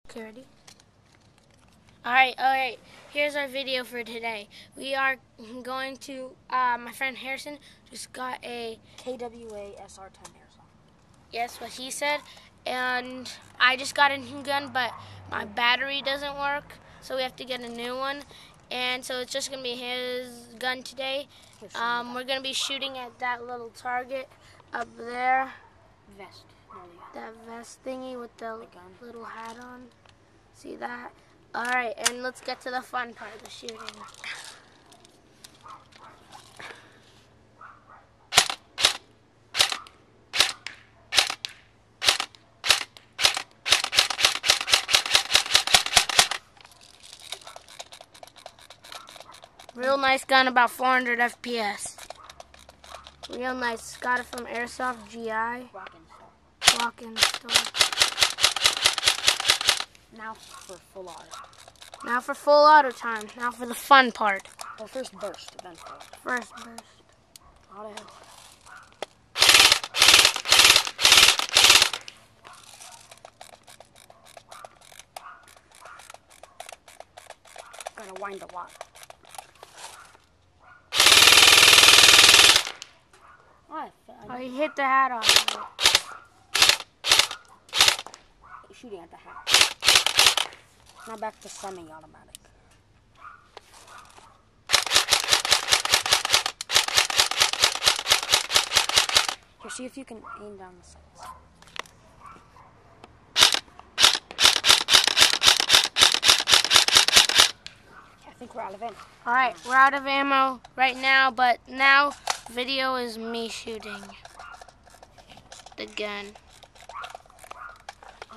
Okay, ready? Alright. Here's our video for today. We are going to, my friend Harrison just got a KWA sr10 Airsoft. Yes, what he said. And I just got a new gun, but my battery doesn't work, so we have to get a new one. And so it's just going to be his gun today. We're going to be shooting at that little target up there. Vest. That vest thingy with the little hat on. See that? Alright, and let's get to the fun part of the shooting. Real nice gun, about 400 FPS. Real nice. Got it from Airsoft GI. Walk-in store. Now for full auto. Now for full auto time. Now for the fun part. Well, first burst, then full. First burst. Auto. Gotta wind a lot. Oh, you hit the hat off. Shooting at the hat. Now back to semi-automatic. Here, see if you can aim down the sights. I think we're out of ammo. Alright, we're out of ammo right now, but now video is me shooting the gun.